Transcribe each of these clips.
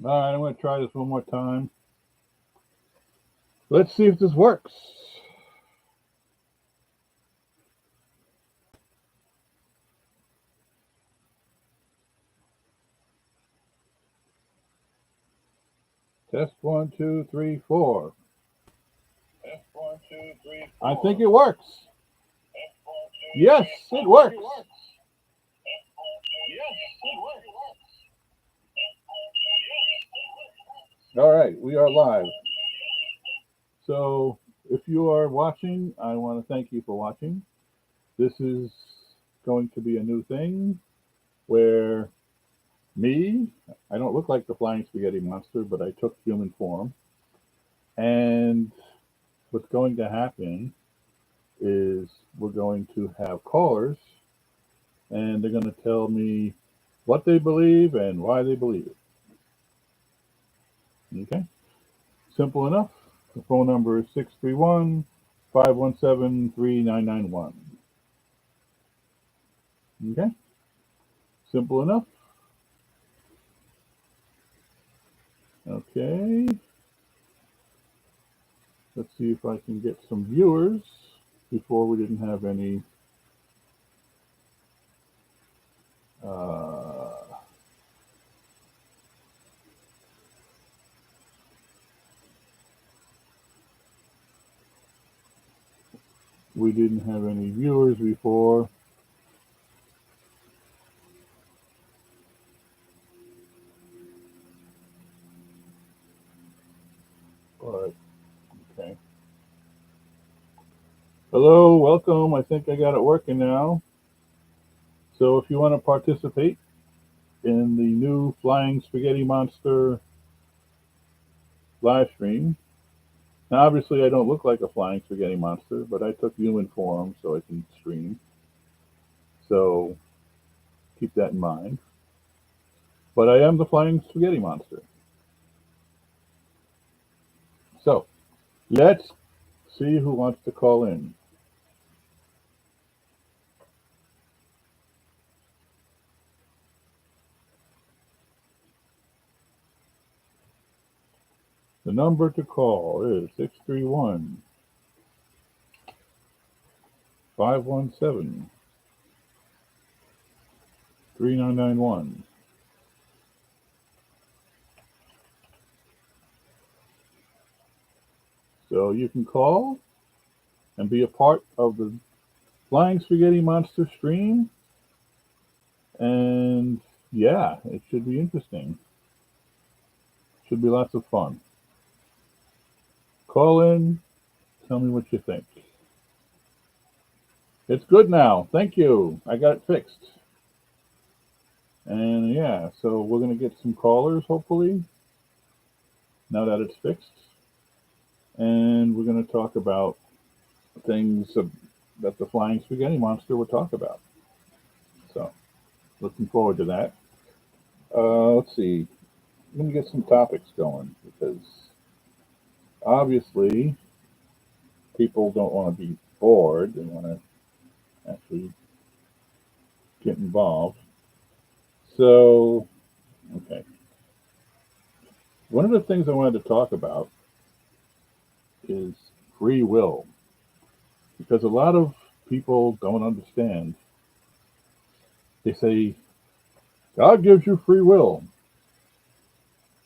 All right, I'm going to try this one more time. Let's see if this works. Test one, two, three, four. Test one, two, three, I four. think it works. Test one, two, Yes, three, it four. works. Yes, it works. All right, we are live. So, if you are watching, I want to thank you for watching. This is going to be a new thing where me, I don't look like the flying spaghetti monster, but I took human form. And what's going to happen is we're going to have callers and they're going to tell me what they believe and why they believe it. Okay? Simple enough. The phone number is 631-517-3991. Okay? Simple enough. Okay. Let's see if I can get some viewers. Before we didn't have any viewers before. But okay. Hello, welcome. I think I got it working now. So if you want to participate in the new Flying Spaghetti Monster live stream, now obviously I don't look like a flying spaghetti monster, but I took human form so I can stream. So keep that in mind. But I am the flying spaghetti monster. So let's see who wants to call in. The number to call is 631 517 3991. So you can call and be a part of the Flying Spaghetti Monster stream. And yeah, it should be interesting. Should be lots of fun. Call in, tell me what you think. It's good now. Thank you. I got it fixed. And yeah, so we're going to get some callers, hopefully, now that it's fixed. And we're going to talk about things that the Flying Spaghetti Monster will talk about. So, looking forward to that. Let's see. Let me get some topics going because obviously people don't want to be bored. They want to actually get involved. So, okay. One of the things I wanted to talk about is free will because a lot of people don't understand. They say, God gives you free will.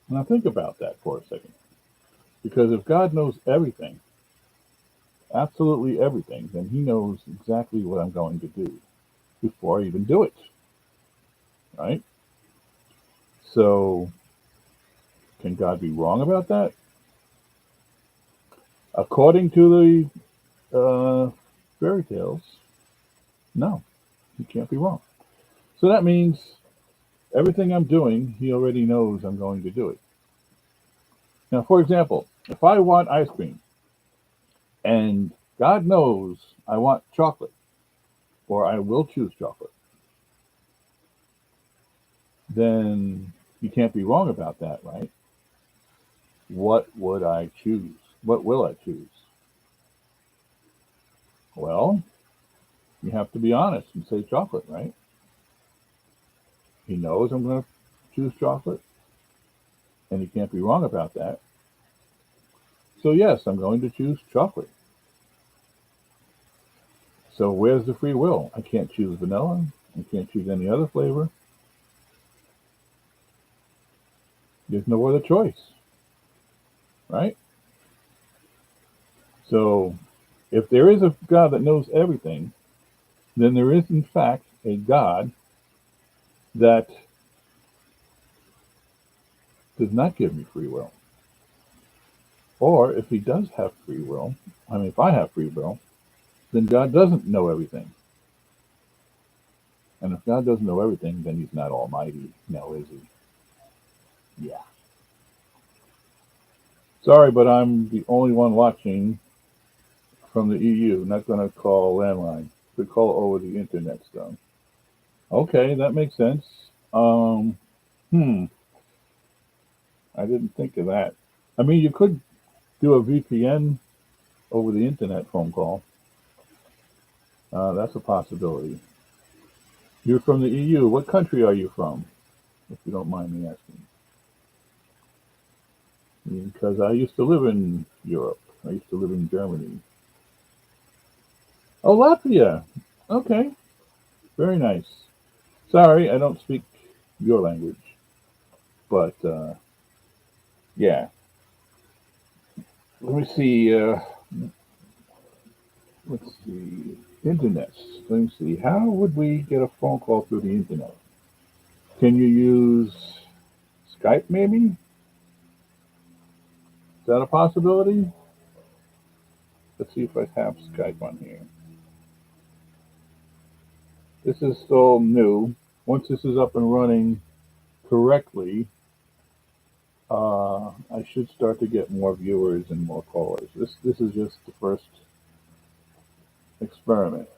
Now, think about that for a second. Because if God knows everything, absolutely everything, then He knows exactly what I'm going to do before I even do it. Right? So, can God be wrong about that? According to the fairy tales, no, He can't be wrong. So that means everything I'm doing, He already knows I'm going to do it. Now, for example, if I want ice cream and God knows I want chocolate, or I will choose chocolate, then you can't be wrong about that, right? What would I choose? What will I choose? Well, you have to be honest and say chocolate, right? He knows I'm going to choose chocolate. and you can't be wrong about that. So yes, I'm going to choose chocolate. So where's the free will? I can't choose vanilla. I can't choose any other flavor. There's no other choice, right? So if there is a God that knows everything, then there is in fact a God that does not give me free will. Or if he does have free will, I mean, if I have free will, then God doesn't know everything. And if God doesn't know everything, then he's not almighty. No, is he? Yeah. Sorry, but I'm the only one watching from the EU. Not going to call landline. Could call over the internet stuff. Okay, that makes sense. Um, hmm. I didn't think of that. I mean, you could do a VPN over the internet phone call. That's a possibility. You're from the EU. What country are you from, if you don't mind me asking? Because I used to live in Europe. I used to live in Germany. Oh, Latvia. Okay, very nice. Sorry, I don't speak your language, but yeah. Let me see. Let's see. Internet. Let me see. How would we get a phone call through the internet? Can you use Skype? Maybe. Is that a possibility? Let's see if I have Skype on here. This is still new. Once this is up and running correctly, I should start to get more viewers and more callers. This is just the first experiment.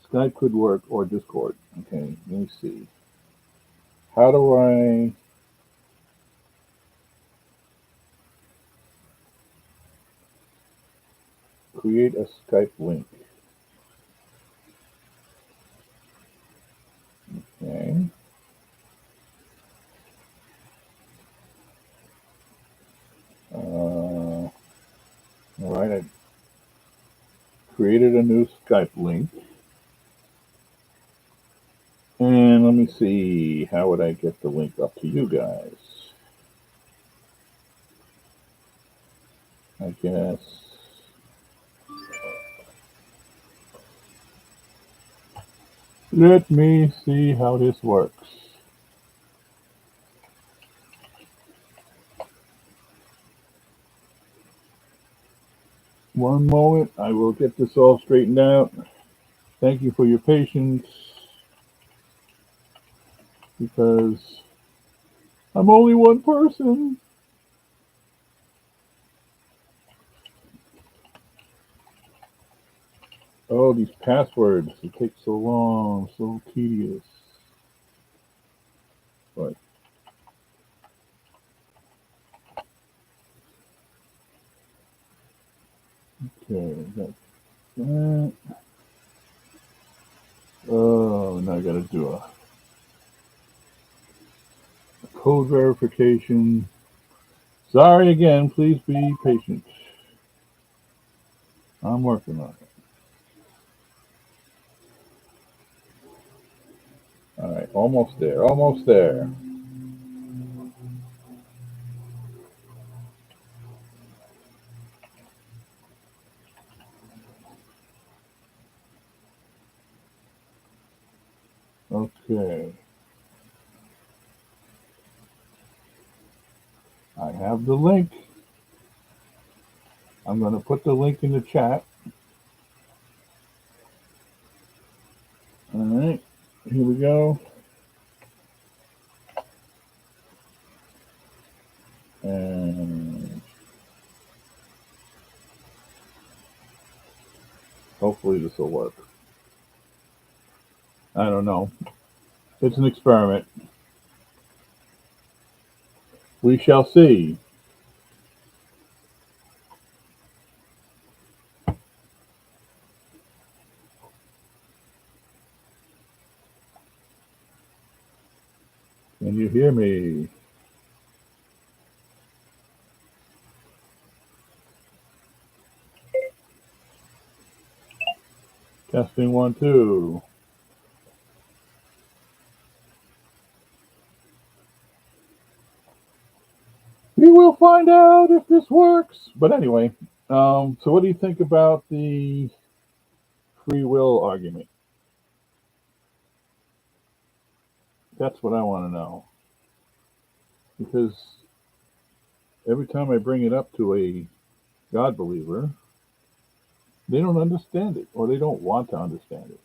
Skype could work or Discord. Okay, let me see. How do I create a Skype link? Okay. All right, I created a new Skype link. And let me see, how would I get the link up to you guys? I guess. Let me see how this works. One moment, I will get this all straightened out. Thank you for your patience because I'm only one person. Oh, these passwords, it takes so long, so tedious. But okay, that's that. Oh, now I gotta do a code verification. Sorry again, please be patient. I'm working on it. All right, almost there, almost there. Okay, I have the link. I'm going to put the link in the chat. All right, here we go. And hopefully this will work. I don't know. It's an experiment. We shall see. Can you hear me? Testing 1, 2. We will find out if this works. But anyway, so what do you think about the free will argument? That's what I want to know. Because every time I bring it up to a God believer, they don't understand it or they don't want to understand it.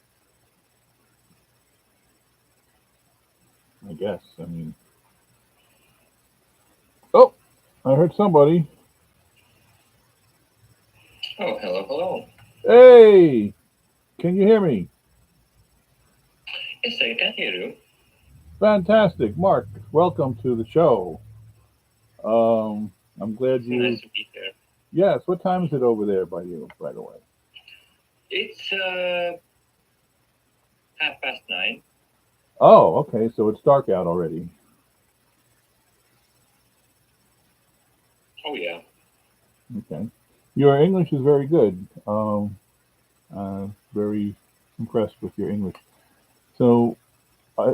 I guess. I mean, oh, I heard somebody. Oh, hello, hello. Hey, can you hear me? Yes, I can hear you. Fantastic. Mark, welcome to the show. I'm glad Nice you. to be here. Yes, what time is it over there by you, by the way? It's 9:30. Oh, okay, so it's dark out already. Oh, yeah. Okay. Your English is very good. Very impressed with your English. So,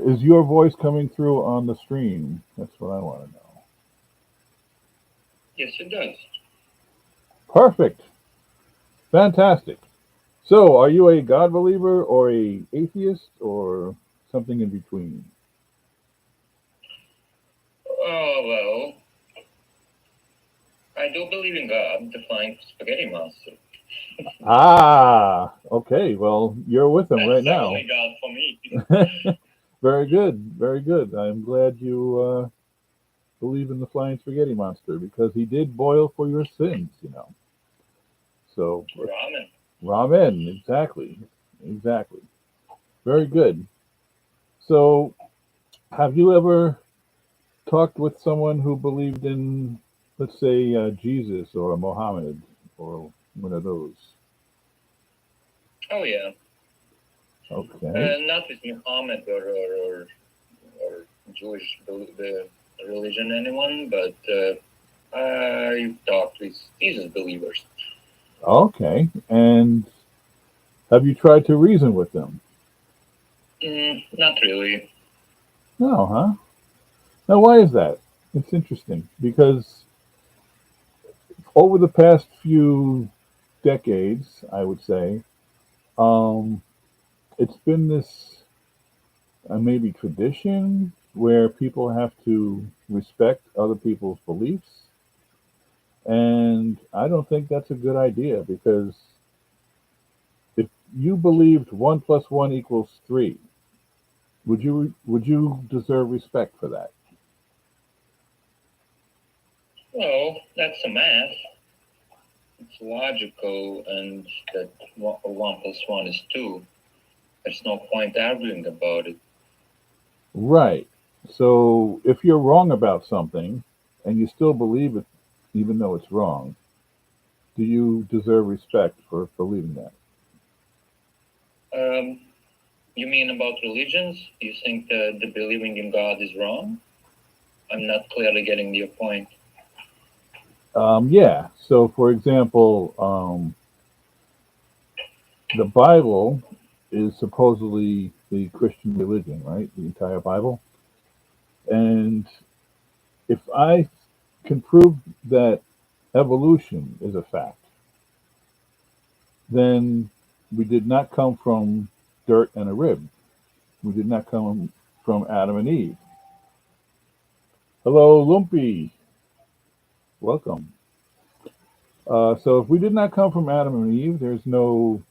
is your voice coming through on the stream? That's what I want to know. Yes, it does. Perfect. Fantastic. So, are you a God believer or a atheist or something in between? Oh, well, I do believe in God, the flying spaghetti monster. Ah, okay. Well, you're with him That's right the now. only God for me. Very good. Very good. I'm glad you believe in the flying spaghetti monster because he did boil for your sins. So, Ramen. ramen, exactly. Exactly. Very good. So, have you ever talked with someone who believed in, let's say, Jesus or Mohammed or one of those? Oh, yeah. Okay. Not with Muhammad or Jewish the religion, anyone, but I talked with Jesus believers. Okay. And have you tried to reason with them? Not really. No, huh? Now, why is that? It's interesting because over the past few decades, I would say, um, it's been this maybe tradition where people have to respect other people's beliefs. And I don't think that's a good idea because if you believed 1 plus 1 equals 3, would you deserve respect for that? Well, that's a math. It's logical, and that 1 plus 1 is 2. There's no point arguing about it. Right. So if you're wrong about something and you still believe it, even though it's wrong, do you deserve respect for believing that? Um, you mean about religions? You think that the believing in God is wrong? I'm not clearly getting your point. Yeah. So, for example, the Bible is supposedly the Christian religion, right? The entire Bible. And if I can prove that evolution is a fact, then we did not come from dirt and a rib. We did not come from Adam and Eve. Hello, Lumpy. Welcome. So if we did not come from Adam and Eve, there's no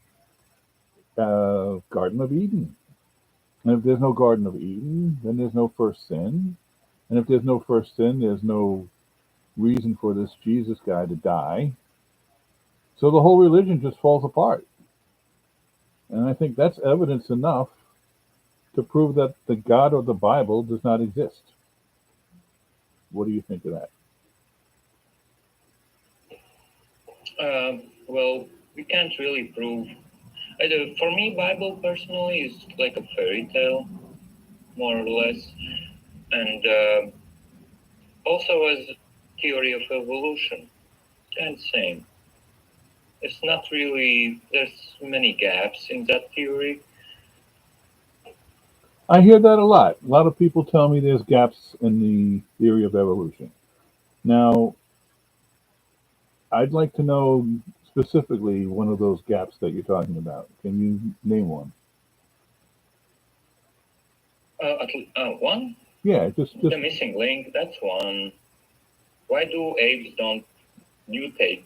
Garden of Eden. And if there's no Garden of Eden, then there's no first sin. And if there's no first sin, there's no reason for this Jesus guy to die. So the whole religion just falls apart. And I think that's evidence enough to prove that the God of the Bible does not exist. What do you think of that? Well, we can't really prove. For me, Bible personally is like a fairy tale, more or less, and also as theory of evolution, kind of same. it's not really. There's many gaps in that theory. I hear that a lot. A lot of people tell me there's gaps in the theory of evolution. Now, I'd like to know specifically one of those gaps that you're talking about. Can you name one? One, Yeah, just the missing link. That's one. Why do apes don't mutate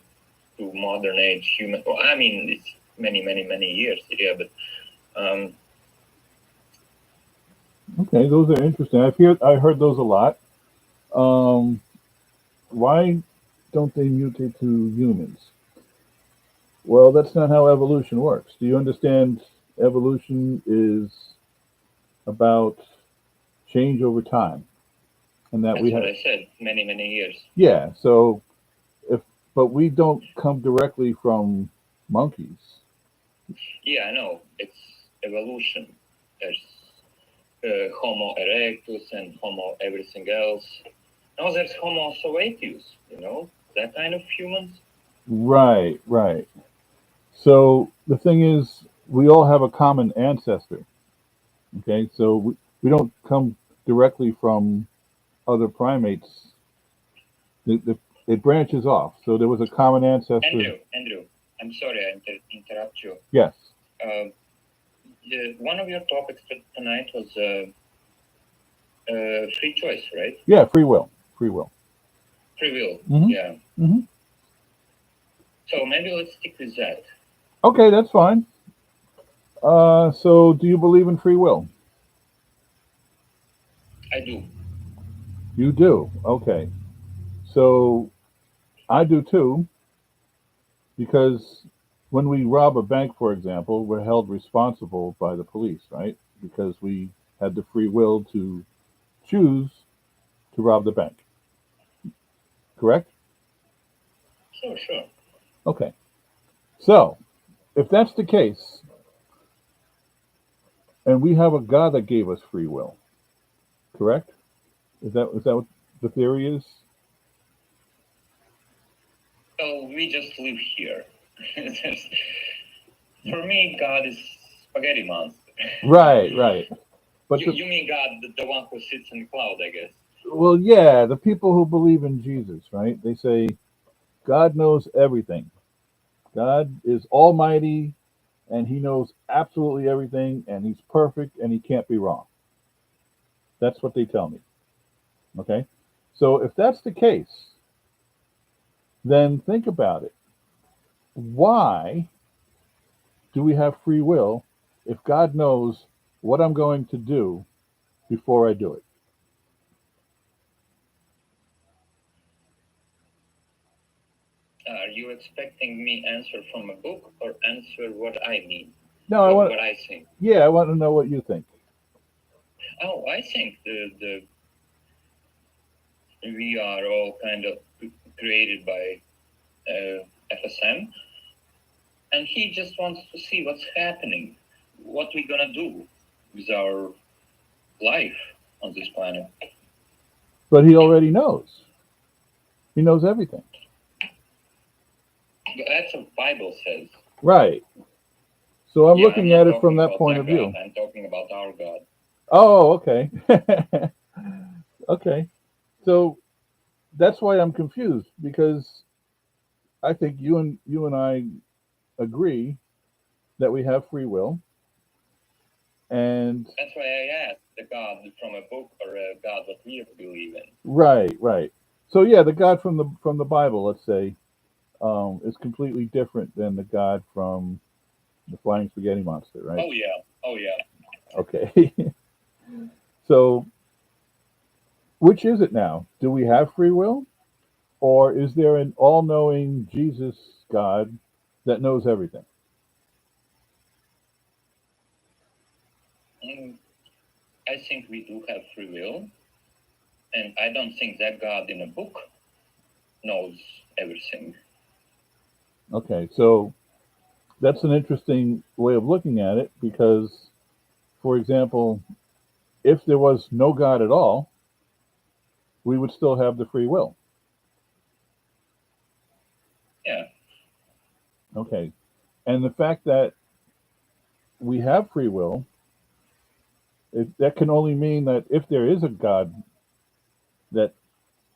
to modern age human? Well, I mean, it's many years. Yeah, but okay. Those are interesting. I heard those a lot. Um, why don't they mutate to humans? Well, that's not how evolution works. Do you understand? Evolution is about change over time, and that that's we what have. I said. Many years. Yeah. So if but we don't come directly from monkeys. Yeah, I know. It's evolution. There's Homo erectus and Homo everything else. Now there's Homo suaveus, that kind of humans. Right, right. So the thing is, we all have a common ancestor. Okay, so we don't come directly from other primates. It branches off. So there was a common ancestor. Andrew, I'm sorry I interrupt you. Yes. One of your topics tonight was free choice, right? Yeah, free will. Free will. Free will, Mhm. yeah. Mhm. So maybe let's stick with that. Okay, that's fine. So do you believe in free will? I do. You do. Okay. So I do too, because when we rob a bank, for example, we're held responsible by the police, right? Because we had the free will to choose to rob the bank. Correct? Sure. Okay. So if that's the case, and we have a God that gave us free will, correct? Is that what the theory is? So we just live here. For me, God is spaghetti monster. Right. But You mean God, the one who sits in the cloud, I guess. well, yeah, the people who believe in Jesus, right? They say God knows everything. God is almighty and he knows absolutely everything and he's perfect and he can't be wrong. That's what they tell me. Okay? So if that's the case, then think about it. Why do we have free will if God knows what I'm going to do before I do it? Are you expecting me answer from a book or answer what I mean? No, what I think? Yeah, I want to know what you think. Oh, I think the we are all kind of created by FSM, and he just wants to see what's happening, what we're gonna do with our life on this planet. But he already knows. He knows everything. That's what the Bible says. Right. So I'm Yeah, looking I'm at not it from talking that about point of view. God, I'm talking about our God. Oh, okay. Okay. So that's why I'm confused because I think you and I agree that we have free will, and That's why I asked the God from a book or a God that we believe in. right. So yeah, the God from the Bible, let's say, is completely different than the God from the Flying Spaghetti Monster, right? Oh yeah. Okay. So which is it now? Do we have free will, or is there an all-knowing Jesus God that knows everything? Mm, I think we do have free will, and I don't think that God in a book knows everything. Okay, so that's an interesting way of looking at it because, for example, if there was no God at all, we would still have the free will. Yeah. Okay. And the fact that we have free will, that can only mean that if there is a God that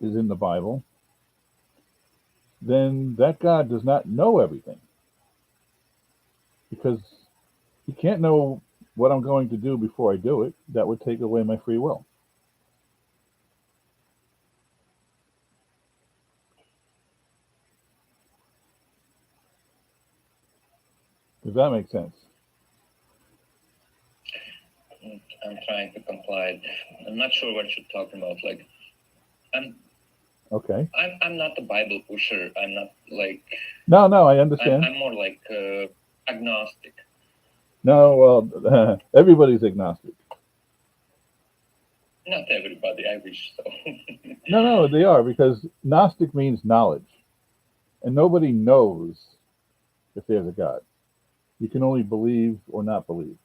is in the Bible, then that God does not know everything because he can't know what I'm going to do before I do it. That would take away my free will. Does that make sense? I'm trying to comply. I'm not sure what you're talking about. Like, I'm Okay. I'm not a Bible pusher. I'm not like No, no, I I'm understand. I'm more like agnostic. No, well, everybody's agnostic. Not everybody. I wish so. No, no, they are because Gnostic means knowledge, and nobody knows if there's a God. You can only believe or not believe.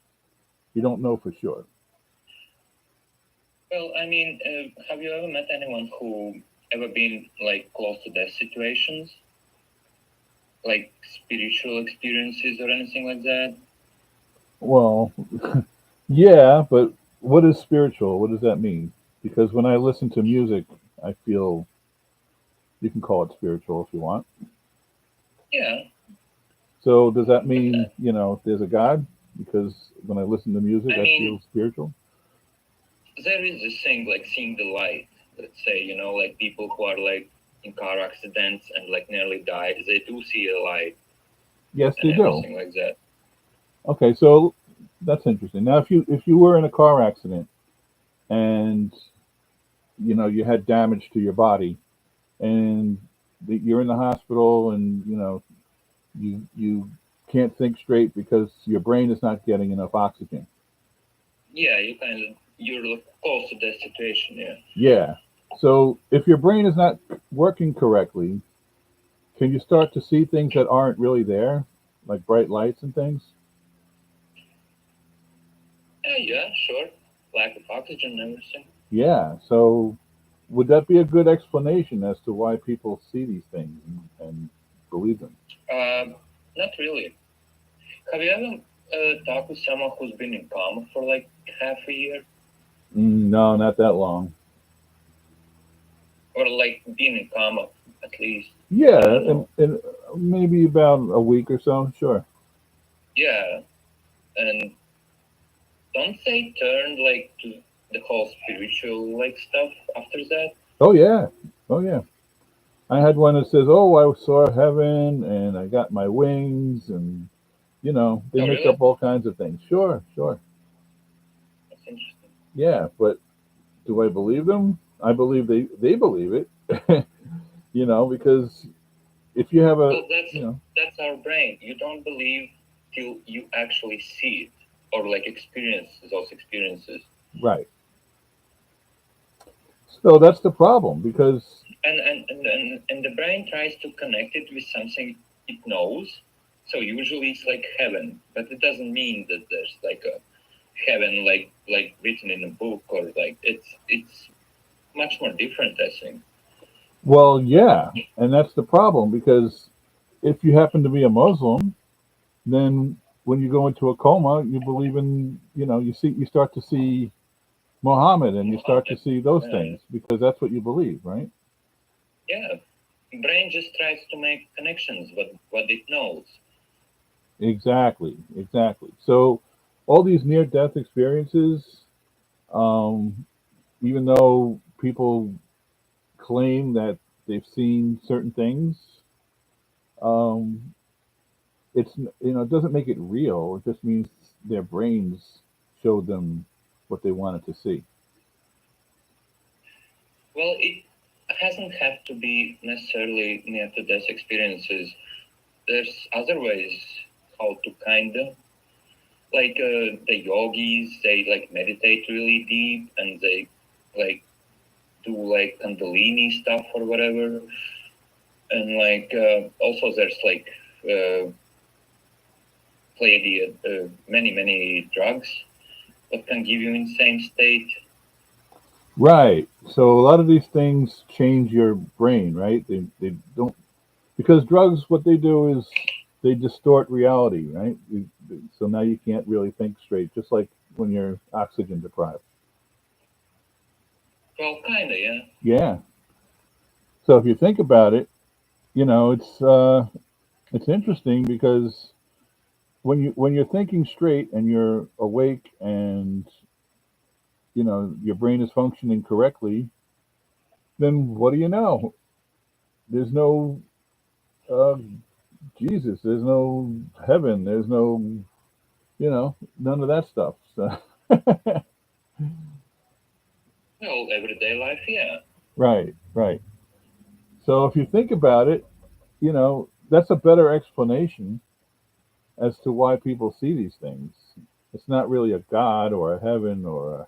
You don't know for sure. Well, I mean, have you ever met anyone who ever been like close to death situations, like spiritual experiences or anything like that? Well, yeah, but what is spiritual? What does that mean? Because when I listen to music, I feel you can call it spiritual if you want. Yeah, So does that but mean, there's a God? Because when I listen to music, I I mean, feel spiritual? there is this thing like seeing the light. Let's say, like people who are like in car accidents and like nearly die, they do see a light Yes, and they do. everything like that. Okay, so that's interesting. Now, if you were in a car accident and you had damage to your body and you're in the hospital and you can't think straight because your brain is not getting enough oxygen. Yeah, you're like close to that situation. Yeah. Yeah. So if your brain is not working correctly, can you start to see things that aren't really there, like bright lights and things? Yeah, sure. Lack of oxygen and everything. Yeah. So would that be a good explanation as to why people see these things and believe them? Not really. Have you ever talked with someone who's been in coma for like half a year, No, not that long. or like been in coma at least? I Yeah, don't know. and maybe about a week or so. Sure. Yeah, and don't they turn like to the whole spiritual like stuff after that? Oh yeah. Oh yeah. I had one that says, "Oh, I saw heaven and I got my wings," and they Oh, make really? up all kinds of things. Sure, sure. That's interesting. Yeah, but do I believe them? I believe they believe it. Because if you have a, Well, that's our brain. You don't believe till you actually see it or like experience those experiences. right. So that's the problem because And the brain tries to connect it with something it knows. So usually it's like heaven, but it doesn't mean that there's like a heaven like written in a book, or like it's much more different, I think. well, yeah, and that's the problem because if you happen to be a Muslim, then when you go into a coma, you believe in, you start to see Muhammad and you start to Muhammad. see those Uh, things because that's what you believe, right? yeah, brain just tries to make connections with what it knows. Exactly, exactly. So all these near-death experiences, um, even though people claim that they've seen certain things, um, it doesn't make it real. It just means their brains showed them what they wanted to see. Well, it hasn't have to be necessarily near to death experiences. There's other ways how to kind of like the yogis. They like meditate really deep and they like do like kundalini stuff or whatever. And like also there's like uh, play the many drugs that can give you insane state. Right. So a lot of these things change your brain, right? They don't because drugs. What they do is they distort reality, right? So now you can't really think straight, just like when you're oxygen deprived. Well, kinda, yeah. Yeah. So if you think about it, it's interesting because when you're thinking straight and you're awake and your brain is functioning correctly, then what do you know? There's no uh, Jesus. There's no heaven. There's no none of that stuff. So Well, everyday life, yeah. right, right. So if you think about it, that's a better explanation as to why people see these things. It's not really a god or a heaven or a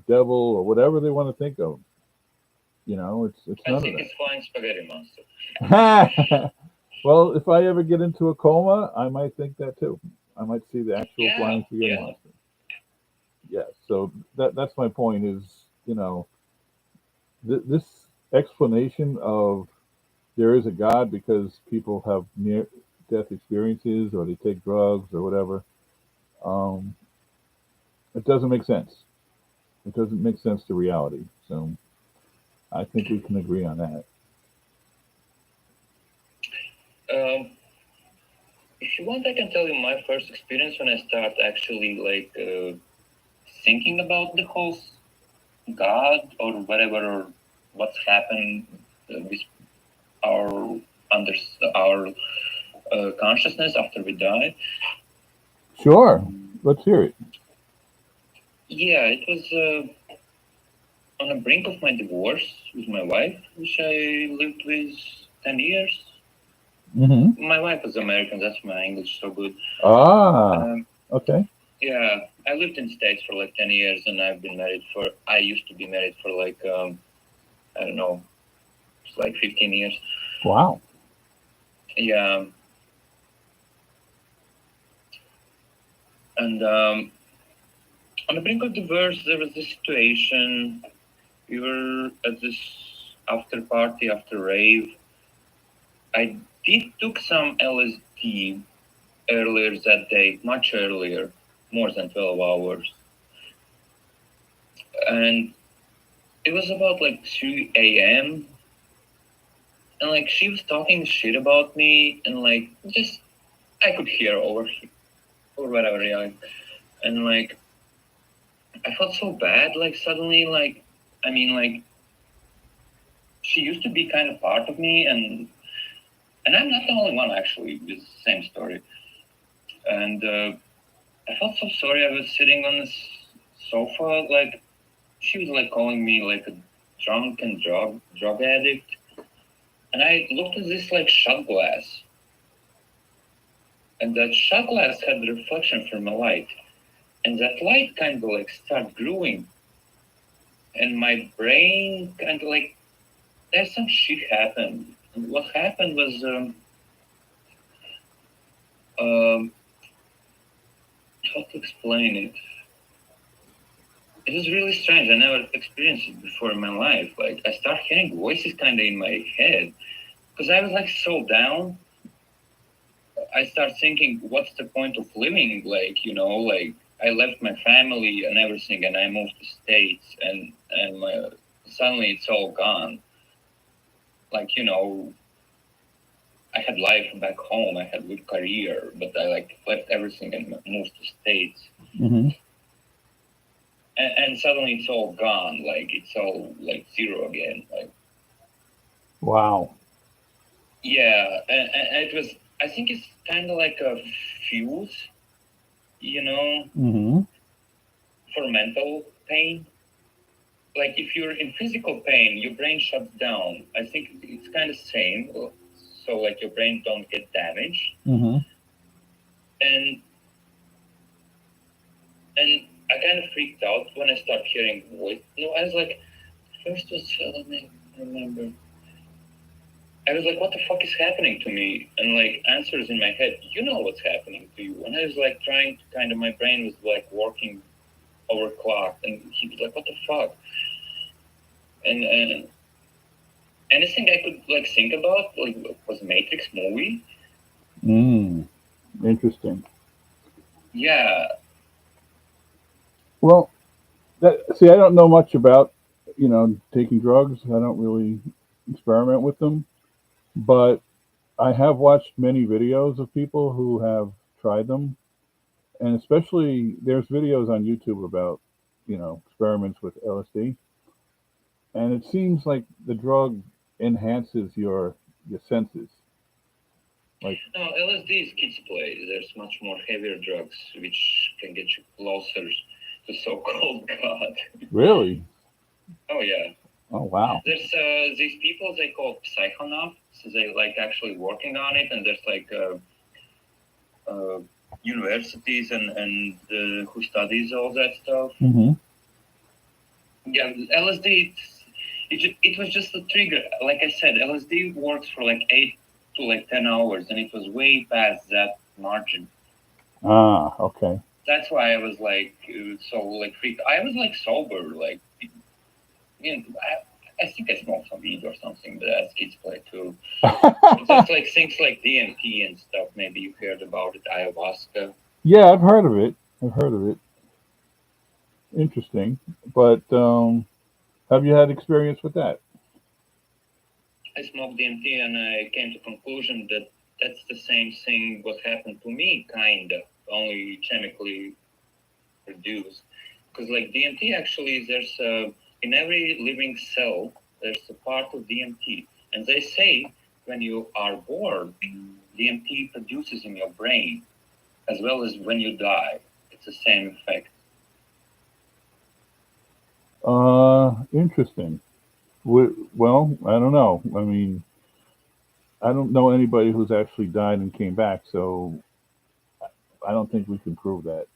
devil or whatever they want to think of. It's I none of think it's flying spaghetti monster. that. Well, if I ever get into a coma, I might think that too. I might see the actual Yeah, flying spaghetti yeah. monster. Yeah. So that's my point. Is this explanation of there is a God because people have near death experiences or they take drugs or whatever. Um, it doesn't make sense. It doesn't make sense to reality. So I think we can agree on that. Um, if you want, I can tell you my first experience when I start actually thinking about the whole God or whatever or what's happened with our under our consciousness after we die. Sure. Let's hear it. Yeah, it was on the brink of my divorce with my wife, which I lived with 10 years. Mm-hmm. My wife was American, that's why my English is so good. Ah. Um, Okay. yeah, I lived in the States for like 10 years and I used to be married for I don't know, it's like 15 years. Wow. Yeah, and on the brink of divorce, there was this situation. We were at this after party, after rave. I did took some LSD earlier that day, much earlier, more than 12 hours. And it was about like 2 a.m. And like she was talking shit about me and like just I could hear over or whatever, yeah. And like I felt so bad, like suddenly, like I mean, like she used to be kind of part of me, and I'm not the only one actually with the same story. And I felt so sorry. I was sitting on this sofa, like she was like calling me like a drunk and drug addict, and I looked at this like shot glass, and that shot glass had the reflection from a light, and that light kind of like started growing, and my brain kind of like there's some shit happened. And what happened was um, how to explain it? It was really strange. I never experienced it before in my life. Like I start hearing voices kind of in my head because I was like so down. I start thinking, what's the point of living? Like like I left my family and everything, and I moved to States, and suddenly it's all gone. Like I had life back home. I had good career, but I like left everything and moved to States. Mm-hmm. And suddenly it's all gone. Like it's all like zero again. Like Wow. yeah, and it was. I think it's kind of like a fuse, you know, Mm-hmm. for mental pain. Like if you're in physical pain, your brain shuts down. I think it's kind of same. So like your brain don't get damaged, Mm-hmm. and and I kind of freaked out when I started hearing voice. No, I was like, first was let me remember. I was like, what the fuck is happening to me? And like answers in my head, you know what's happening to you. And I was like trying to kind of my brain was like working overclocked, and he was like, what the fuck? And anything I could like think about like was Matrix movie. Mm, interesting. Yeah. Well, see, I don't know much about, taking drugs. I don't really experiment with them, but I have watched many videos of people who have tried them, and especially there's videos on YouTube about, experiments with LSD, and it seems like the drug enhances your senses. Like, No, LSD is kids' play. There's much more heavier drugs which can get you closer to so-called God. really? Oh yeah. Oh, wow. There's these people they call psychonauts. They like actually working on it, and there's like uh, universities and who studies all that stuff. Hmm. Yeah, LSD. It was just a trigger. Like I said, LSD works for like 8 to 10 hours, and it was way past that margin. Ah, okay. That's why I was like so like freaked. I was like sober, like I think I smoked some weed or something, but that's kids play too. It's like things like DMT and stuff. Maybe you heard about it, ayahuasca. Yeah, I've heard of it. I've heard of it. Interesting. But have you had experience with that? I smoked DMT and I came to conclusion that that's the same thing what happened to me, kind of, only chemically produced. Because like DMT actually, there's in every living cell there's a part of DMT, and they say when you are born, DMT produces in your brain as well as when you die. It's the same effect. Interesting. Well, I don't know. I mean, I don't know anybody who's actually died and came back, so I don't think we can prove that.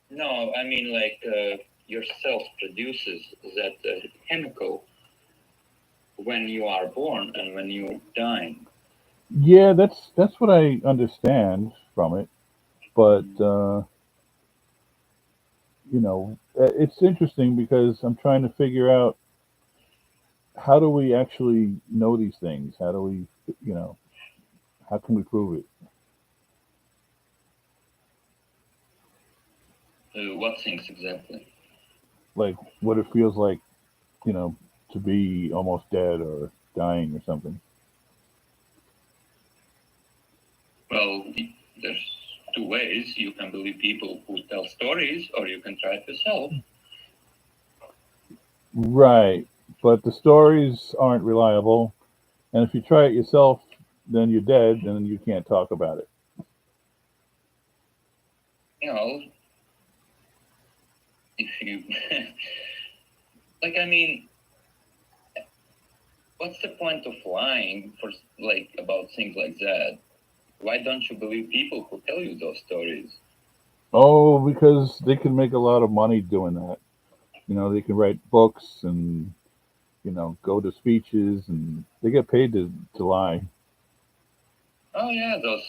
No, I mean like your cell produces that chemical when you are born and when you die. Yeah, that's what I understand from it. But it's interesting because I'm trying to figure out how do we actually know these things? How do we, you know, how can we prove it? What things exactly? Like what it feels like, you know, to be almost dead or dying or something. Well, there's two ways. You can believe people who tell stories, or you can try it yourself. Right. But the stories aren't reliable. And if you try it yourself, then you're dead and you can't talk about it. You know, if you like, I mean, what's the point of lying for like about things like that? Why don't you believe people who tell you those stories? Oh, because they can make a lot of money doing that. They can write books and, go to speeches and they get paid to lie, Oh yeah, those.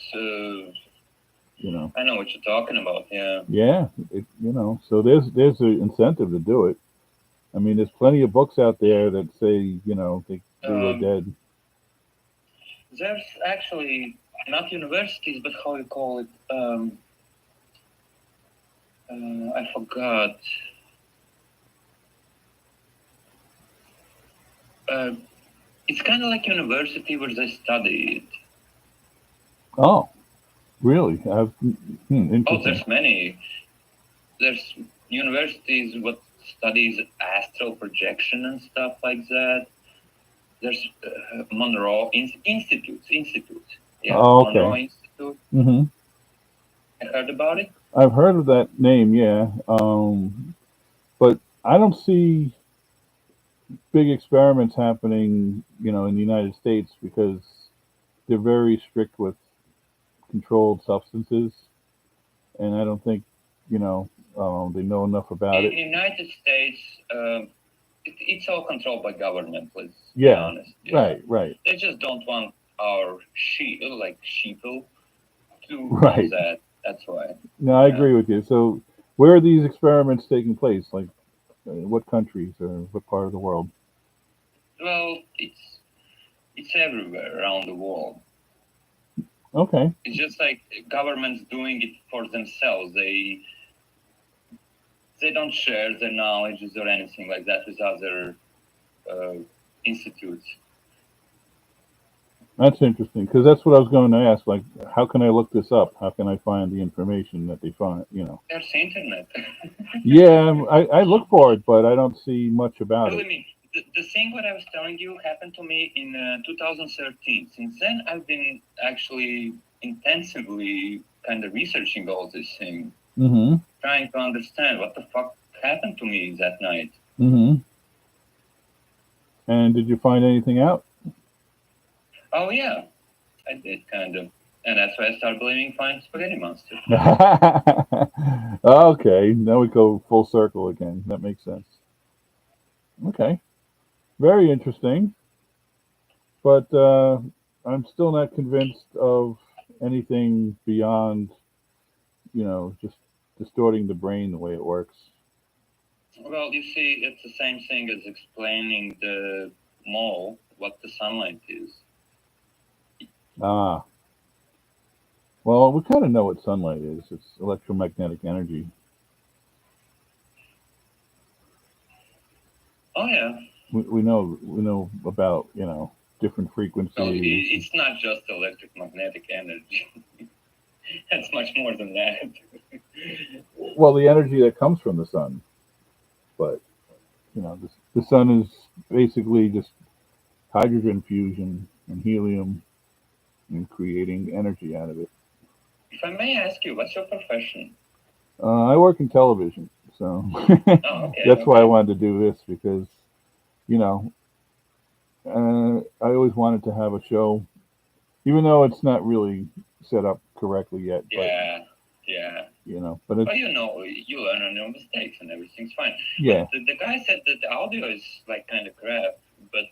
you know. I know what you're talking about. Yeah. Yeah, so there's an incentive to do it. I mean, there's plenty of books out there that say, they were Um, dead. there's actually not universities, but how you call it? I forgot. Uh, it's kind of like university where they study it. Oh, really? Oh, Interesting. there's many. There's universities what studies astral projection and stuff like that. There's Monroe Institute. Yeah, Oh, Monroe okay. Institute. Hmm. I heard about it. I've heard of that name, yeah. But I don't see big experiments happening, in the United States because they're very strict with controlled substances, and I don't think, they know enough about In it. the United States, it's all controlled by government. Let's be Yeah, honest. Yeah, right, right, they just don't want our sheeple to know right. that. That's why. No, I Yeah. agree with you. So, where are these experiments taking place? Like, what countries or what part of the world? Well, it's everywhere around the world. Okay. It's just like governments doing it for themselves. They don't share their knowledge or anything like that with other institutes. That's interesting because that's what I was going to ask. Like, how can I look this up? How can I find the information that they find? There's the internet. Yeah, I look for it, but I don't see much about Believe it. me, the thing what I was telling you happened to me in 2013. Since then, I've been actually intensively kind of researching all these things, Mm-hmm. trying to understand what the fuck happened to me that night. Mm-hmm. And did you find anything out? Oh yeah, I did kind of, and that's why I started blaming Flying Spaghetti Monster. Okay, now we go full circle again. That makes sense. Okay, very interesting. But I'm still not convinced of anything beyond, just distorting the brain the way it works. Well, you see, it's the same thing as explaining the mole, what the sunlight is. Ah, well, we kind of know what sunlight is. It's electromagnetic energy. Oh yeah. We know about different Well, frequencies. it's not just electromagnetic energy. That's much more than that. Well, the energy that comes from the sun, but the sun is basically just hydrogen fusion and helium and creating energy out of it. If I may ask you, what's your profession? I work in television, so Oh, okay, that's why I okay. wanted to do this because you know I always wanted to have a show, even though it's not really set up correctly yet. But Yeah, yeah. but it's Well, you learn on your mistakes and everything's fine. But yeah. the guy said that the audio is like kind of crap. But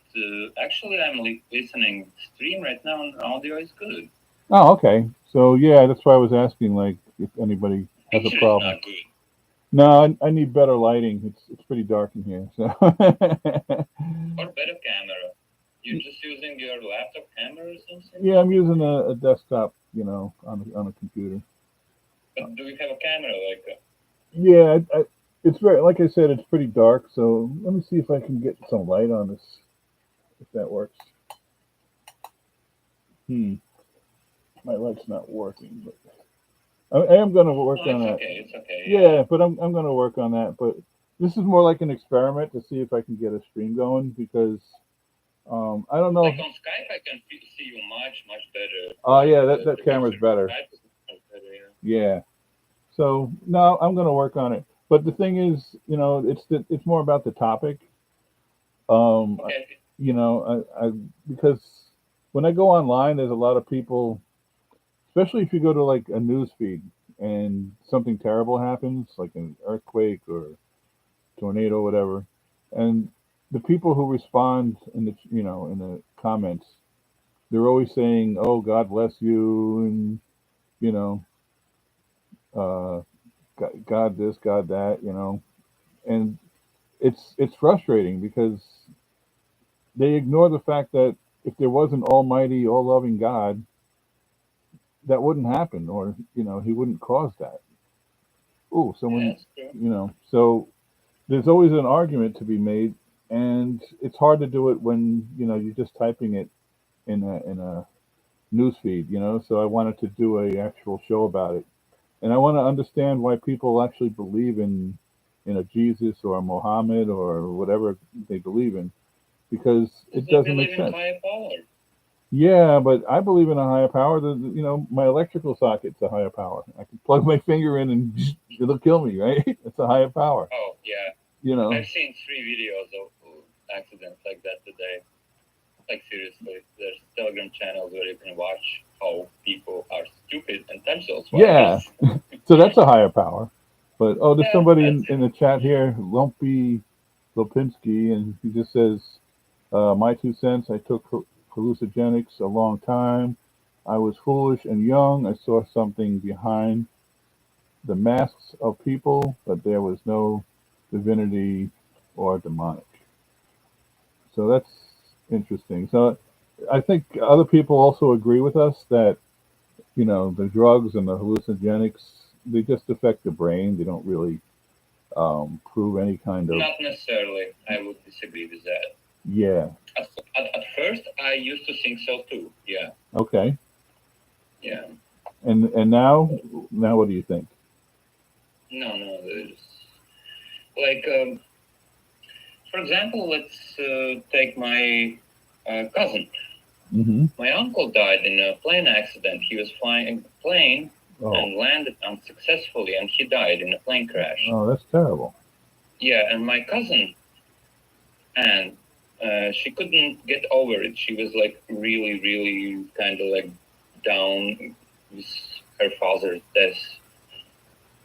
actually, I'm listening stream right now, and audio is good. Oh, okay. So yeah, that's why I was asking, like, if anybody has a Picture is problem. not good. No, I need better lighting. It's pretty dark in here. So Or better camera. You're just using your laptop camera or something? yeah, I'm using a desktop, on a computer. But do you have a camera like Yeah, it's very, like I said, it's pretty dark. So let me see if I can get some light on this, if that works. Hmm, my light's not working, but I am going to work No, on it's that. okay. It's okay. Yeah, but I'm going to work on that. But this is more like an experiment to see if I can get a stream going because I don't know. Like on Skype, I can see you much better. Oh Like yeah, that the camera's picture on better. Skype is much better. Yeah. Yeah. So no, I'm going to work on it. But the thing is, it's more about the topic. Um, Okay. I because when I go online, there's a lot of people, especially if you go to like a news feed and something terrible happens, like an earthquake or tornado, whatever, and the people who respond in the comments, they're always saying, "Oh, God bless you," and you know, uh, God this, God that, and it's frustrating because they ignore the fact that if there was an almighty, all loving God, that wouldn't happen, or He wouldn't cause that. Oh, Yeah, someone, that's true. so there's always an argument to be made, and it's hard to do it when you're just typing it in a news feed. So I wanted to do a actual show about it, and I want to understand why people actually believe in a Jesus or a Mohammed or whatever they believe in, because Because it they doesn't make believe in sense. higher power. Yeah, but I believe in a higher power. My electrical socket's a higher power. I can plug my finger in and it'll kill me, right? It's a higher power. Oh yeah, You know. I've seen 3 videos of accidents like that today. Like seriously, there's Telegram channels where you can watch how people are stupid and touch those Yeah. wires. So that's a higher power. But there's Yeah, somebody that's in the chat here, Lumpy Lopinski, and he just says, "My 2 cents. I took hallucinogenics a long time. I was foolish and young. I saw something behind the masks of people, but there was no divinity or demonic." So that's interesting. So I think other people also agree with us that the drugs and the hallucinogenics, they just affect the brain. They don't really prove any kind of, Not necessarily. I would disagree with that. yeah. At first, I used to think so too. Yeah, Okay. yeah. And now what do you think? No, no. There's like, for example, let's take my cousin. Mm-hmm. My uncle died in a plane accident. He was flying a plane Oh, and landed unsuccessfully, and he died in a plane crash. oh, that's terrible. Yeah, and my cousin, and she couldn't get over it. She was like really, really kind of like down with her father's death,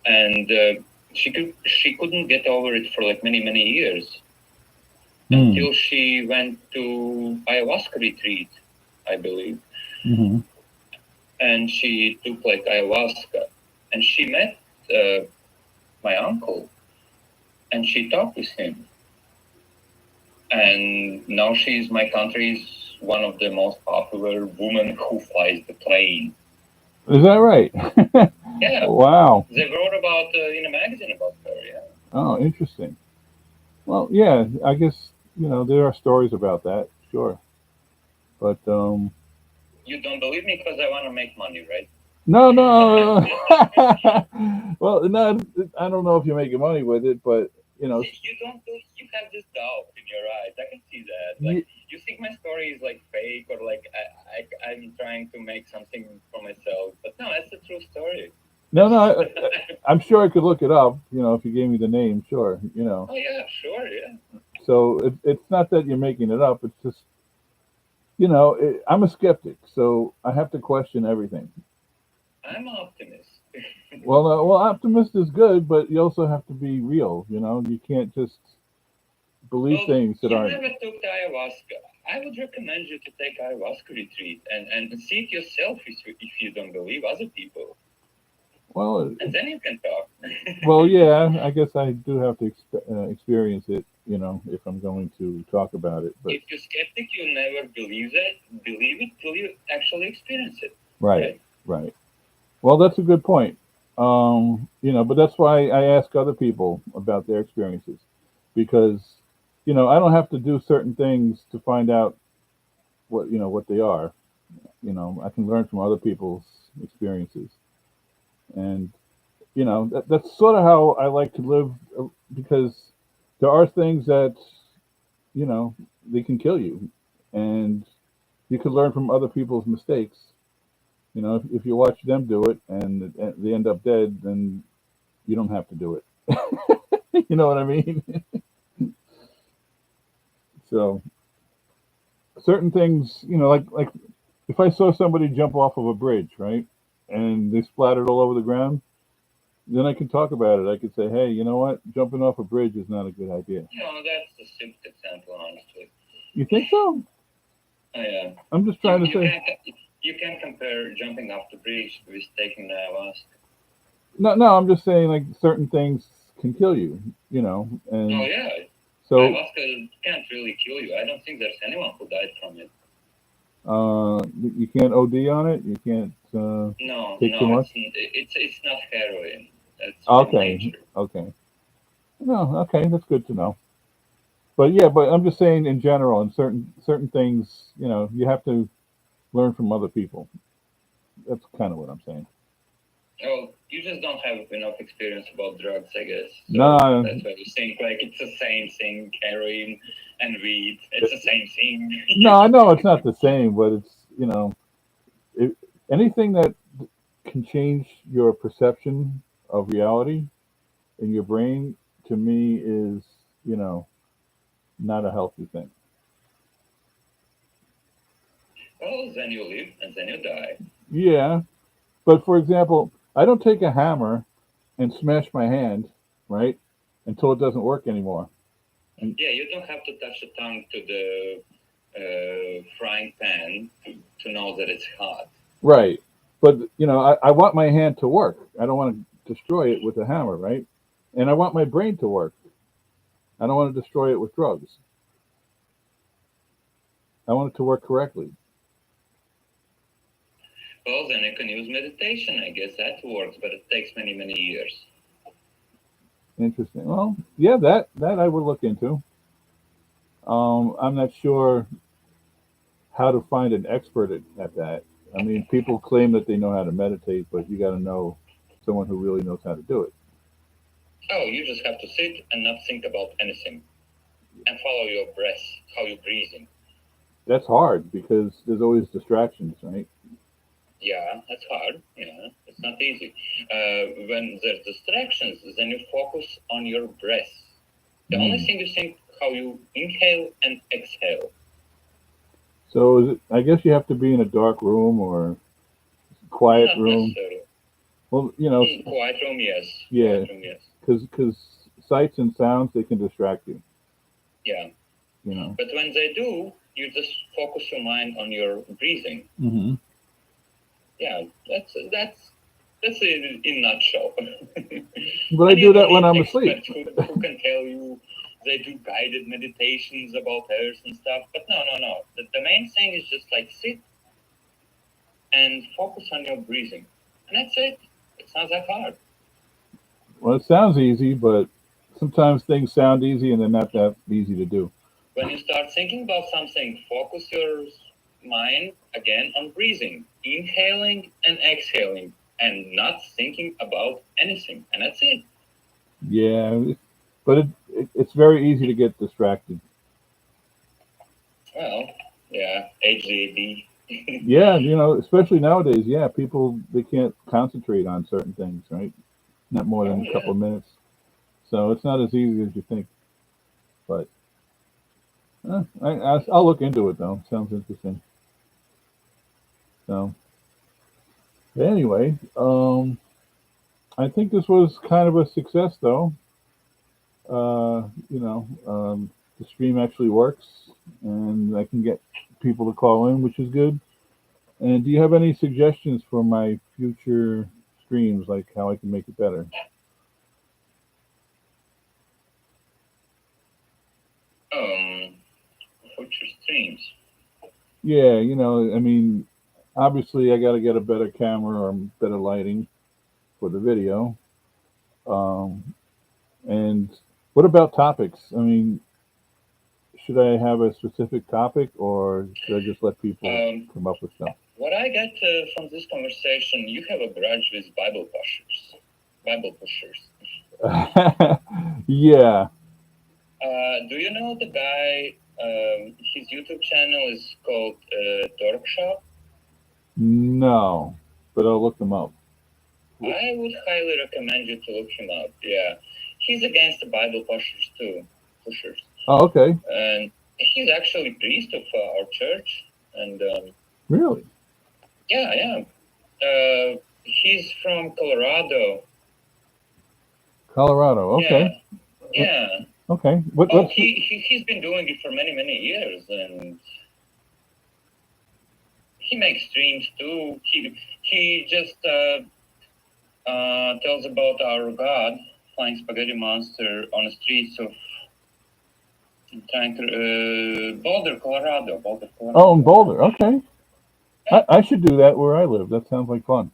and she couldn't get over it for like many, many years Mm. until she went to ayahuasca retreat, I believe, Mm-hmm. and she took like ayahuasca, and she met my uncle, and she talked with him, and now she's my country's one of the most popular women who flies the plane. Is that right? Yeah, Wow. they wrote about in a magazine about her. Yeah. Oh, interesting. Well, yeah, I guess, there are stories about that, sure. But You don't believe me because I want to make money, right? no, no. Well, no, I don't know if you're making money with it, but You don't do. You have this doubt in your eyes. I can see that. Like y- you think my story is like fake or like I'm trying to make something for myself. But no, it's a true story. no, no. I'm sure I could look it up. If you gave me the name, sure. Oh yeah, sure, yeah. So it's not that you're making it up. It's just I'm a skeptic, so I have to question everything. I'm an optimist. Well, optimist is good, but you also have to be real. You can't just believe Well, things that you aren't. never took the ayahuasca. I would recommend you to take ayahuasca retreat and see it yourself if you don't believe other people, Well, and then you can talk. well, yeah. I guess I do have to experience it. If I'm going to talk about it. But If you're skeptic, you never believe it till you actually experience it, right, right? right. Well, that's a good point. But that's why I ask other people about their experiences because I don't have to do certain things to find out what they are. I can learn from other people's experiences, and that's sort of how I like to live because there are things that you know they can kill you, and you can learn from other people's mistakes. If you watch them do it and they end up dead, then you don't have to do it. You know what I mean? So certain things, like if I saw somebody jump off of a bridge, right, and they splattered all over the ground, then I can talk about it. I could say, hey, you know what? Jumping off a bridge is not a good idea. That's the simplest example, honestly. You think so? Yeah. I'm just You, trying to you say. can't you can't compare jumping off the bridge with taking the ayahuasca. No, no. I'm just saying like certain things can kill you. Oh And yeah, so ayahuasca can't really kill you. I don't think there's anyone who died from it. you can't OD on it. You can't No, take too no, much. it's not heroin. It's from Okay, nature. okay. No, okay. That's good to know. But yeah, but I'm just saying in general, in certain things, you have to learn from other people. That's kind of what I'm saying. Oh, you just don't have enough experience about drugs, I guess. So No, that's why you think like it's the same thing, heroin and weed. It's the same no, I know it's thing. not the same, but it's it, anything that can change your perception of reality in your brain to me is you know not a healthy thing. Well, then you live and then you die. Yeah, but for example, I don't take a hammer and smash my hand, right, until it doesn't work anymore. And Yeah, you don't have to touch the tongue to the frying pan to know that it's hot. right, but I want my hand to work. I don't want to destroy it with a hammer, right? And I want my brain to work. I don't want to destroy it with drugs. I want it to work correctly. Well, then you can use meditation. I guess that works, but it takes many, many years. Interesting. Well, yeah, that I would look into. I'm not sure how to find an expert at that. I mean, people claim that they know how to meditate, but you got to know someone who really knows how to do it. Oh, you just have to sit and not think about anything and follow your breath, how you're breathing. That's hard because there's always distractions, right? Yeah, that's hard. Yeah, it's not easy. When there's distractions, then you focus on your breath. The only Mm. thing you think how you inhale and exhale. So I guess you have to be in a dark room or quiet Not room. necessarily. Well, Quiet room, yes. yeah, Quiet room, yes. because sights and sounds they can distract you. Yeah. You know. But when they do, you just focus your mind on your breathing. Mm-hmm. Yeah, that's it in a nutshell. But I And do you that don't when need I'm asleep. experts who can tell you they do guided meditations about Earth and stuff. But no. The main thing is just like sit and focus on your breathing. And that's it. It's not that hard. Well, it sounds easy, but sometimes things sound easy and they're not that easy to do. When you start thinking about something, focus your mind again on breathing, inhaling and exhaling, and not thinking about anything. And that's it. Yeah, but it's very easy to get distracted. Well, yeah, HDD. Yeah, especially nowadays. Yeah, people they can't concentrate on certain things, right? Not more Oh, than a couple of minutes. So it's not as easy as you think. But I'll look into it though. Sounds interesting. So anyway, I think this was kind of a success though. The stream actually works, and I can get people to call in, which is good. And do you have any suggestions for my future streams, like how I can make it better? um, future streams. Yeah, I mean, obviously I got to get a better camera or better lighting for the video. Um, and what about topics? I mean, should I have a specific topic or should I just let people Um, come up with stuff? what I get from this conversation, you have a grudge with Bible pushers. Bible pushers. Yeah, Do you know the guy? His YouTube channel is called Dork Shop. no, but I'll look them up. I would highly recommend you to look him up. Yeah, he's against the Bible pushers too. Pushers. Oh, okay. And he's actually priest of our church. And Really? yeah. He's from Colorado. Colorado. Okay. Yeah. Okay. Oh, he's been doing it for many, many years, and he makes streams too. He just tells about our God, flying spaghetti monster on the streets of Boulder, Colorado. Oh, in Boulder. Okay. I should do that where I live. That sounds like fun.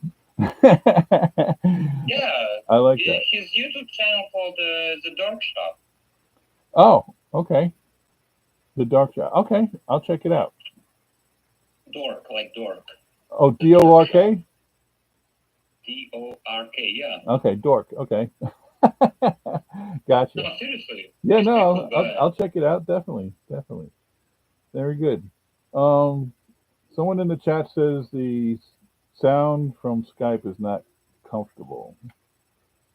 Yeah. I like that. His YouTube channel called The Dork Shop. Oh, okay. The Dark Shot. Okay, I'll check it out. Dork, like dork. Oh, DORK? DORK, yeah. Okay, Dork. Okay. Gotcha. No, seriously. Yeah, These no, people, I'll check it out. Definitely. Very good. Someone in the chat says the sound from Skype is not comfortable.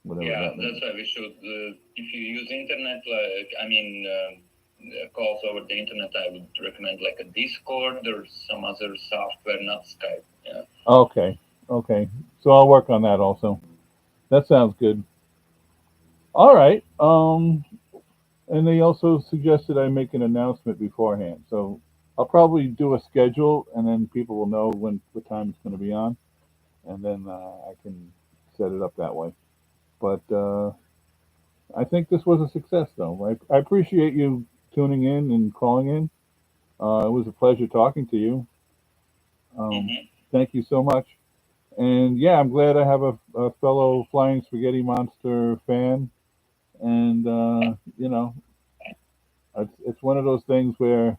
Whatever yeah, that means. that's why we should. If you use internet, calls over the internet, I would recommend like a Discord or some other software, not Skype. Yeah. Okay. So I'll work on that also. That sounds good. All right. And they also suggested I make an announcement beforehand. So I'll probably do a schedule, and then people will know what time it's going to be on, and then I can set it up that way. But I think this was a success, though. I appreciate you tuning in and calling in. It was a pleasure talking to you. Thank you so much. And yeah, I'm glad I have a fellow Flying Spaghetti Monster fan. And it's one of those things where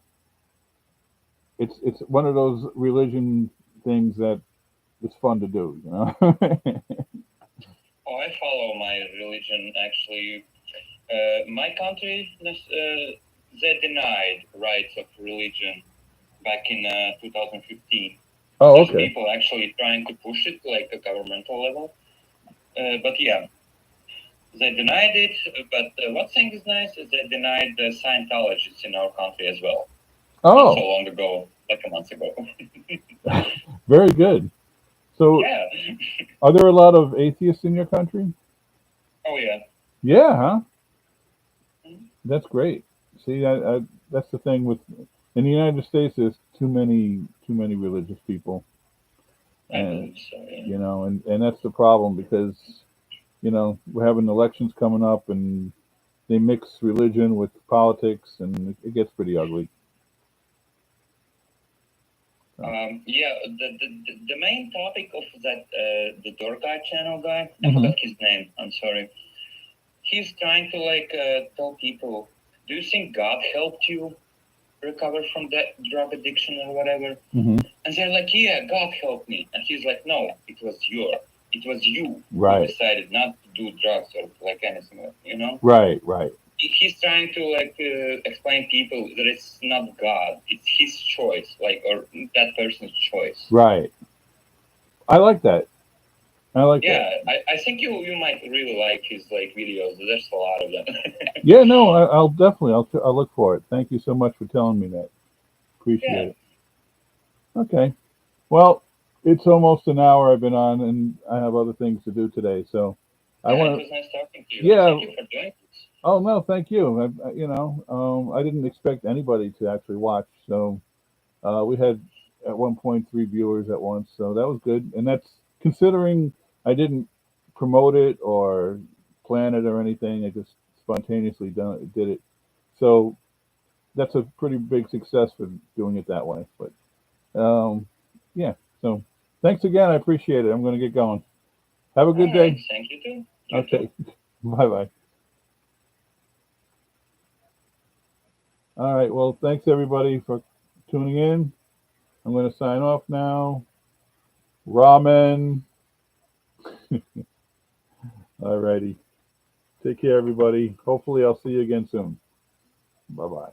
it's one of those religion things that it's fun to do. Oh, I follow my religion actually. My country, they denied rights of religion back in 2015. Oh, Some okay. people actually trying to push it like a governmental level. But yeah, they denied it. But what thing is nice is they denied the Scientologists in our country as well. Not so Oh, long ago, like a month ago. very good. So, Yeah. are there a lot of atheists in your country? Oh yeah. Yeah, huh? That's great. See, that's the thing with in the United States. There's too many religious people, I and believe so. Yeah. and that's the problem because we're having elections coming up, and they mix religion with politics, and it gets pretty ugly. So. Yeah, the main topic of that the door guy channel guy, I Hmm. forgot his name. I'm sorry. He's trying to like tell people, do you think God helped you recover from that drug addiction or whatever? Hmm. And they're like, yeah, God helped me. And he's like, no, it was you who Right, decided not to do drugs or like anything, right, right, He's trying to like explain people that it's not God, it's his choice, like or that person's choice. right. I like that. I like that. Yeah, I think you might really like his like videos. There's a lot of them. Yeah, no, I'll definitely I'll look for it. Thank you so much for telling me that. Appreciate Yeah. it. Okay. Well, it's almost an hour I've been on, and I have other things to do today. So I Yeah, it want was nice talking to you. And yeah. thank you for doing this. Oh no, thank you. I didn't expect anybody to actually watch. So we had at 1.3 viewers at once, so that was good. And that's considering I didn't promote it or plan it or anything. I just spontaneously did it. So that's a pretty big success for doing it that way. But yeah, so thanks again. I appreciate it. I'm going to get going. Have a All good right, day. thank you too. You too. Okay. Bye bye. All right. Well, thanks everybody for tuning in. I'm going to sign off now. Ramen. All righty. Take care, everybody. Hopefully, I'll see you again soon. Bye bye.